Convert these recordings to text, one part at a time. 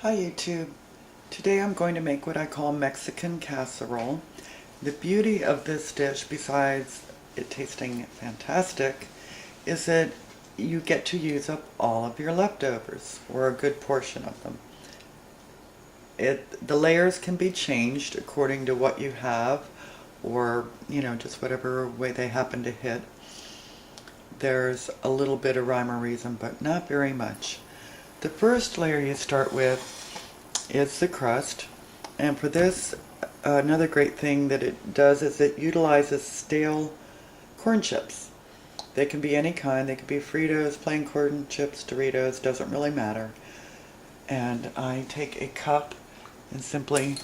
Hi YouTube. Today I'm going to make what I call Mexican casserole. The beauty of this dish, besides it tasting fantastic, is that you get to use up all of your leftovers, or a good portion of them. The layers can be changed according to what you have, or just whatever way they happen to hit. There's a little bit of rhyme or reason, but not very much. The first layer you start with is the crust, and for this, another great thing that it does is it utilizes stale corn chips. They can be any kind. They could be Fritos, plain corn chips, Doritos, doesn't really matter. And I take a cup and simply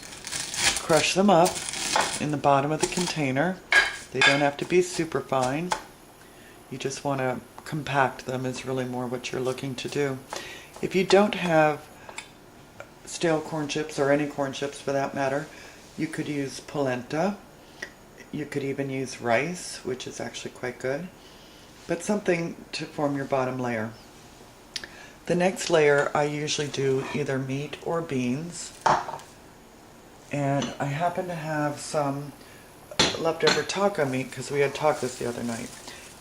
crush them up in the bottom of the container. They don't have to be super fine. You just want to compact them is really more what you're looking to do. If you don't have stale corn chips, or any corn chips for that matter, you could use polenta. You could even use rice, which is actually quite good, but something to form your bottom layer. The next layer I usually do either meat or beans, and I happen to have some leftover taco meat because we had tacos the other night.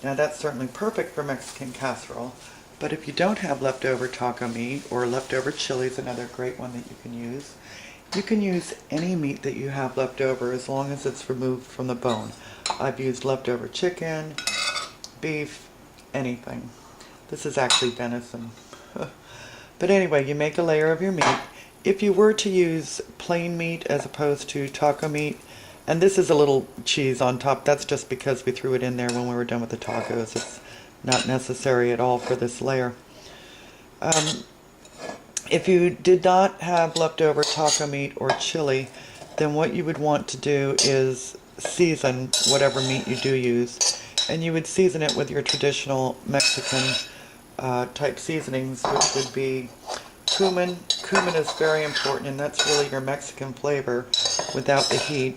Now that's certainly perfect for Mexican casserole, but if you don't have leftover taco meat, or leftover chili is another great one that you can use. You can use any meat that you have left over as long as it's removed from the bone. I've used leftover chicken, beef, anything. This is actually venison. But anyway, you make a layer of your meat. If you were to use plain meat as opposed to taco meat, and this is a little cheese on top, that's just because we threw it in there when we were done with the tacos. It's not necessary at all for this layer. If you did not have leftover taco meat or chili, then what you would want to do is season whatever meat you do use. And you would season it with your traditional Mexican type seasonings, which would be cumin. Cumin is very important, and that's really your Mexican flavor without the heat.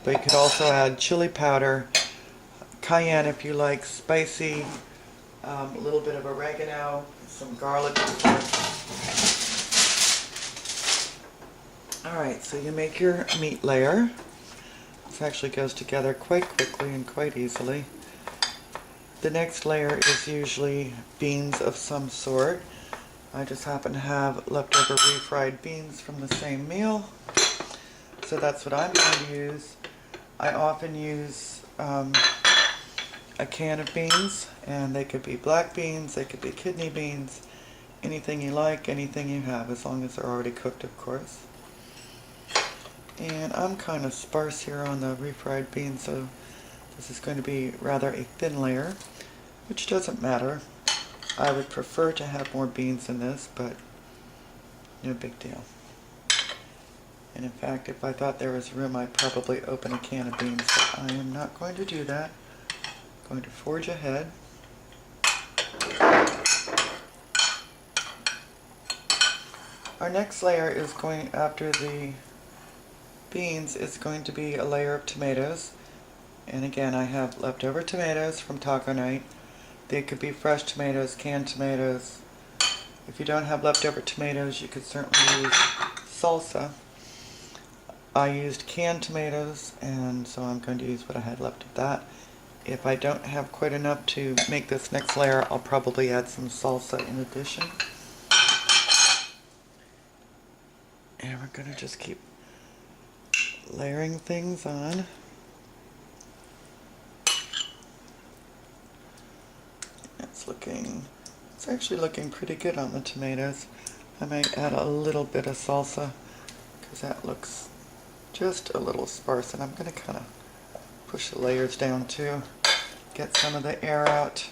But you could also add chili powder, cayenne if you like spicy, a little bit of oregano, some garlic, of course. Alright, so you make your meat layer. This actually goes together quite quickly and quite easily. The next layer is usually beans of some sort. I just happen to have leftover refried beans from the same meal, so that's what I'm going to use. I often use a can of beans, and they could be black beans, they could be kidney beans, anything you like, anything you have, as long as they're already cooked, of course. And I'm kind of sparse here on the refried beans, so this is going to be rather a thin layer, which doesn't matter. I would prefer to have more beans in this, but no big deal. And in fact, if I thought there was room, I'd probably open a can of beans, but I am not going to do that. I'm going to forge ahead. Our next layer is going, after the beans, is going to be a layer of tomatoes. And again, I have leftover tomatoes from taco night. They could be fresh tomatoes, canned tomatoes. If you don't have leftover tomatoes, you could certainly use salsa. I used canned tomatoes, and so I'm going to use what I had left of that. If I don't have quite enough to make this next layer, I'll probably add some salsa in addition. And we're going to just keep layering things on. It's actually looking pretty good on the tomatoes. I might add a little bit of salsa because that looks just a little sparse, and I'm going to kind of push the layers down too, get some of the air out.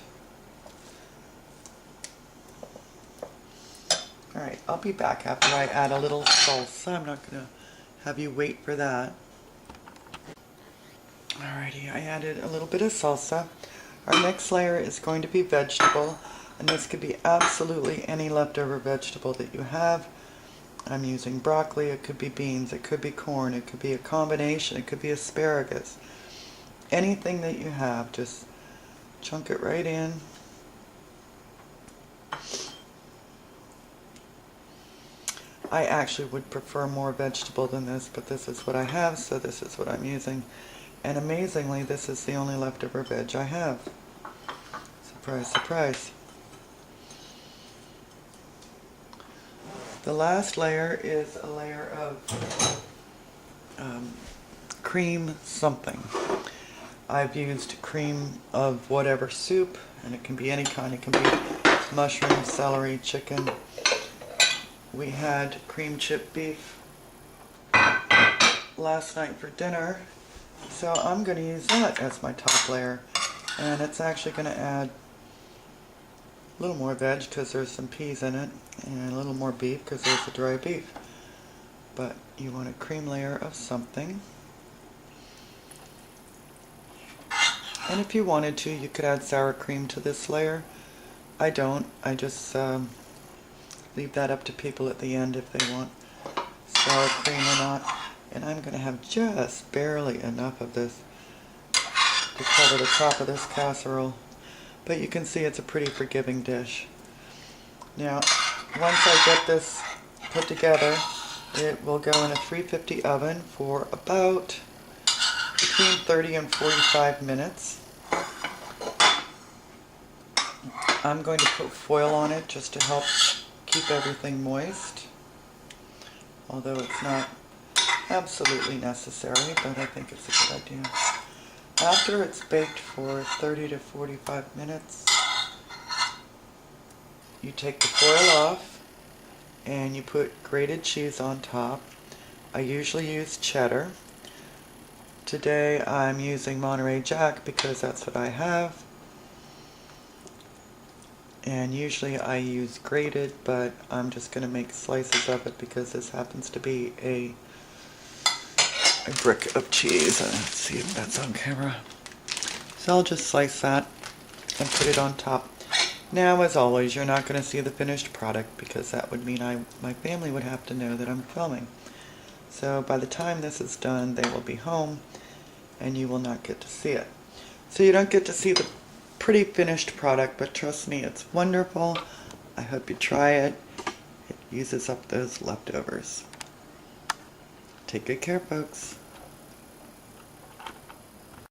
Alright, I'll be back after I add a little salsa. I'm not going to have you wait for that. Alrighty, I added a little bit of salsa. Our next layer is going to be vegetable, and this could be absolutely any leftover vegetable that you have. I'm using broccoli, it could be beans, it could be corn, it could be a combination, it could be asparagus. Anything that you have, just chunk it right in. I actually would prefer more vegetable than this, but this is what I have, so this is what I'm using. And amazingly, this is the only leftover veg I have. Surprise, surprise. The last layer is a layer of cream something. I've used cream of whatever soup, and it can be any kind. It can be mushroom, celery, chicken. We had cream chip beef last night for dinner, so I'm going to use that as my top layer. And it's actually going to add a little more veg because there's some peas in it, and a little more beef because there's the dry beef. But you want a cream layer of something. And if you wanted to, you could add sour cream to this layer. I don't. I just leave that up to people at the end if they want sour cream or not. And I'm going to have just barely enough of this to cover the top of this casserole. But you can see it's a pretty forgiving dish. Now, once I get this put together, it will go in a 350 oven for about between 30 and 45 minutes. I'm going to put foil on it just to help keep everything moist, although it's not absolutely necessary, but I think it's a good idea. After it's baked for 30 to 45 minutes, you take the foil off and you put grated cheese on top. I usually use cheddar. Today I'm using Monterey Jack because that's what I have. And usually I use grated, but I'm just going to make slices of it because this happens to be a brick of cheese. Let's see if that's on camera. So I'll just slice that and put it on top. Now, as always, you're not going to see the finished product because that would mean my family would have to know that I'm filming. So by the time this is done, they will be home and you will not get to see it. So you don't get to see the pretty finished product, but trust me, it's wonderful. I hope you try it. It uses up those leftovers. Take good care, folks.